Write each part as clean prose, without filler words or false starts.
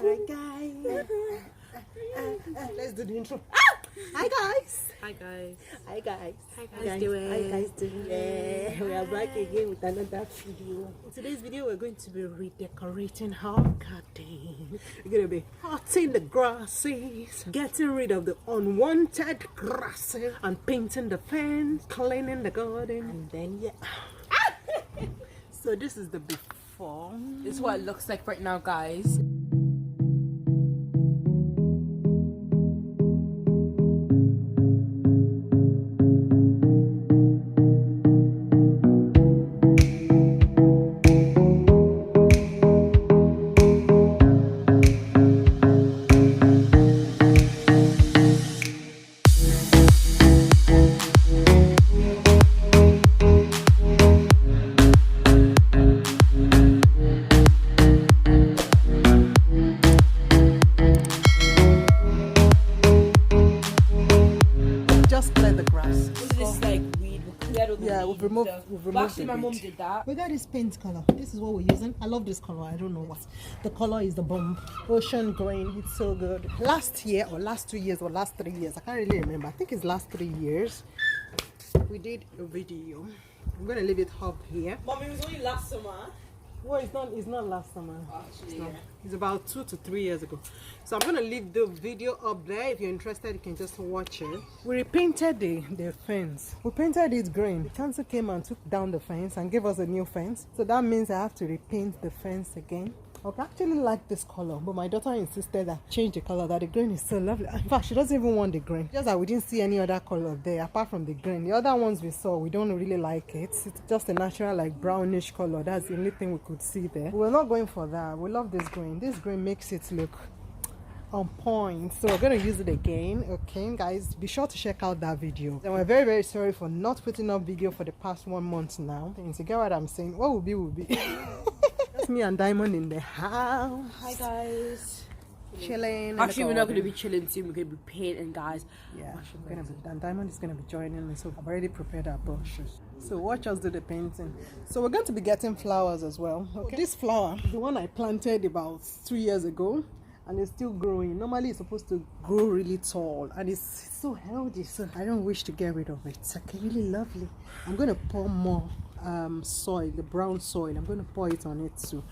Alright, guys. Let's do the intro. Hi guys. Hi guys. Hi guys. How you guys doing? How you guys doing? Yeah, we are back again with another video. In today's video, we're going to be redecorating our garden. We're going to be cutting the grasses, getting rid of the unwanted grasses, and painting the fence, cleaning the garden, and then yeah. So this is the before. This is what it looks like right now, guys. We've removed actually, my mom did that. We got this paint color. This is what we're using. I love this color. I don't know what. The color is the bomb. Ocean green. It's so good. Last year or last 2 years or last 3 years. I can't really remember. I think it's last 3 years. We did a video. I'm going to leave it up here. Mom, it was only last summer. Well, it's not last summer. Actually, it's about 2 to 3 years ago. So I'm gonna leave the video up there. If you're interested, you can just watch it. We repainted the fence. We painted it green. The council came and took down the fence and gave us a new fence. So that means I have to repaint the fence again. I actually like this color, but my daughter insisted that I change the color, that the green is so lovely. In fact, she doesn't even want the green. Just that we didn't see any other color there apart from the green. The other ones we saw, we don't really like it. It's just a natural like brownish color. That's the only thing we could see there. We're not going for that. We love this green. This green makes it look on point, so we're gonna use it again. Okay guys, be sure to check out that video. And we're very sorry for not putting up video for the past 1 month now. And to get what I'm saying, what will be that's me and Diamond in the house. Hi guys. Chilling. Actually, we're not going to be chilling soon. We're going to be painting, guys. Yeah, and Diamond is going to be joining me, so I've already prepared our brushes. So watch us do the painting. So we're going to be getting flowers as well. Okay, this flower, the one I planted about 2 years ago, and it's still growing. Normally it's supposed to grow really tall, and it's so healthy, so I don't wish to get rid of it. It's okay, really lovely. I'm going to pour more soil, the brown soil. I'm going to pour it on it to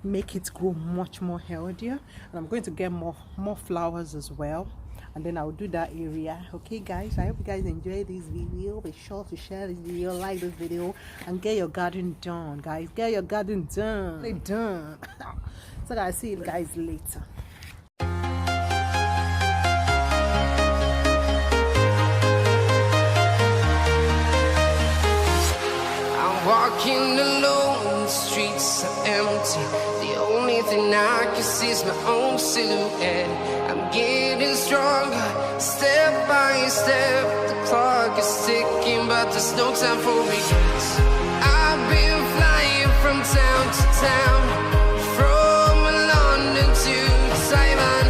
make it grow much more healthier, and I'm going to get more flowers as well, and then I'll do that area. Okay guys, I hope you guys enjoy this video. Be sure to share this video, like this video, and get your garden done, guys. Get your garden done. So I'll see you guys later. Walking alone, the streets are empty. The only thing I can see is my own silhouette. I'm getting stronger, step by step. The clock is ticking, but there's no time for regrets. I've been flying from town to town, from London to Taiwan.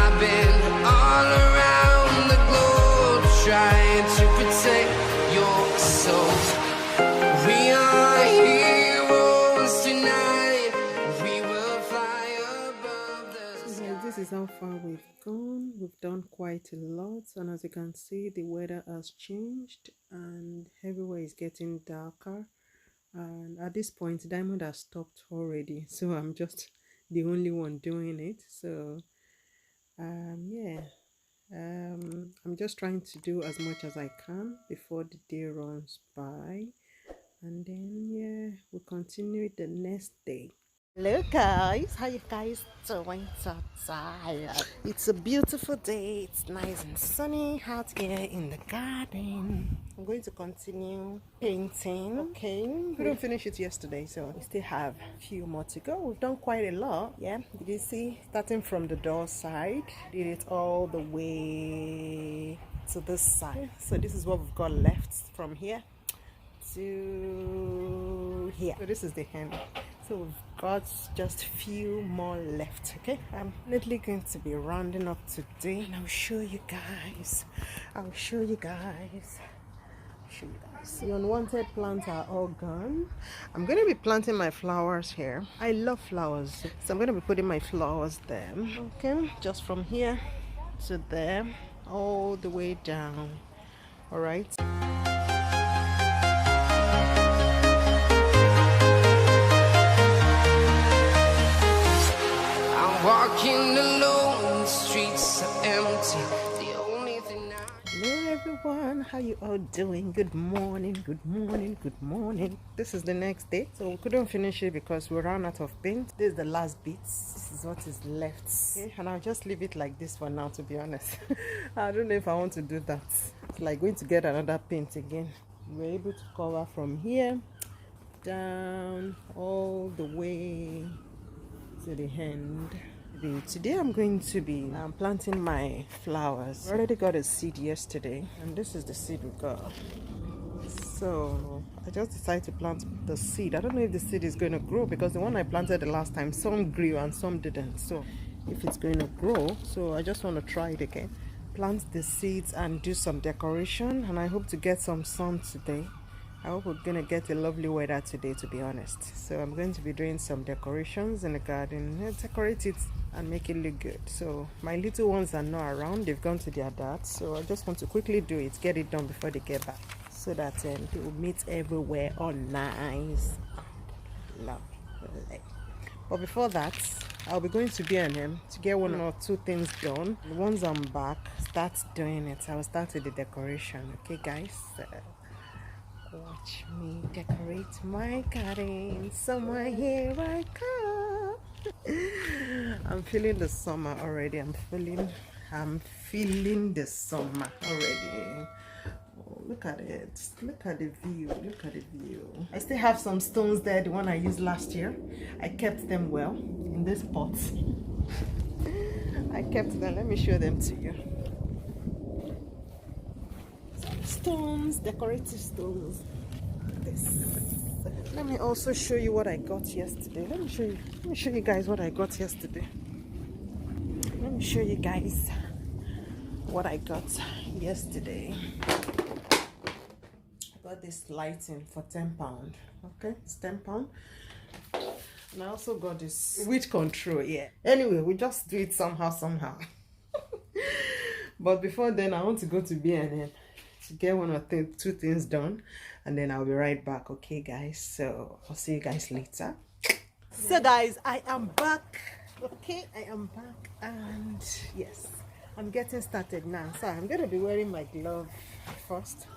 I've been all around the globe, trying to protect your soul. We are heroes tonight. We will fly above the sky. This is how far we've gone. We've done quite a lot, and as you can see, the weather has changed and everywhere is getting darker. And at this point, Diamond has stopped already, so I'm just the only one doing it. So yeah, I'm just trying to do as much as I can before the day runs by. And then yeah, we'll continue the next day. Hello guys, how you guys doing today? It's a beautiful day. It's nice and sunny out here in the garden. I'm going to continue painting. Okay, we didn't finish it yesterday, so we still have a few more to go. We've done quite a lot. Yeah, did you see? Starting from the door side, did it all the way to this side. So this is what we've got left from here to here. So this is the end. So we've got just a few more left. Okay, I'm literally going to be rounding up today, and I'll show you guys. show you guys. The unwanted plants are all gone. I'm going to be planting my flowers here. I love flowers, so I'm going to be putting my flowers there. Okay, just from here to there, all the way down. All right. I'm walking alone, the streets are empty. The only thing Hello everyone, how you all doing? Good morning, good morning, good morning. This is the next day, so we couldn't finish it because we ran out of paint. This is the last bit. This is what is left. Okay, and I'll just leave it like this for now, to be honest. I don't know if I want to do that. It's like going to get another paint again. We're able to cover from here down all the way to the end. Today I'm going to be planting my flowers. I already got a seed yesterday, and this is the seed we got. So I just decided to plant the seed. I don't know if the seed is going to grow, because the one I planted the last time, some grew and some didn't. So if it's going to grow, so I just want to try it again. Plant the seeds and do some decoration, and I hope to get some sun today. I hope we're gonna get a lovely weather today, to be honest. So I'm going to be doing some decorations in the garden, decorate it and make it look good. So my little ones are not around, they've gone to their dad, so I just want to quickly do it, get it done before they get back, so that they will meet everywhere all nice, lovely. But before that, I'll be going to B&M to get one or two things done. Once I'm back, start doing it. I will start with the decoration. Okay guys, watch me decorate my garden. Summer, here I come. I'm feeling the summer already. I'm feeling the summer already. Oh, look at it. Look at the view. Look at the view. I still have some stones there, the one I used last year. I kept them well in this pot. I kept them. Let me show them to you. Stones, decorative stones. This. Let me also show you what I got yesterday. Let me show you guys what I got yesterday. Let me show you guys what I got yesterday. I got this lighting for £10. Okay, it's £10. And I also got this switch control. Yeah. Anyway, we just do it somehow. But before then, I want to go to B&M to get one or two things done, and then I'll be right back. Okay guys, so I'll see you guys later. So guys, I am back. Okay, I am back, and yes, I'm getting started now. So I'm gonna be wearing my glove first.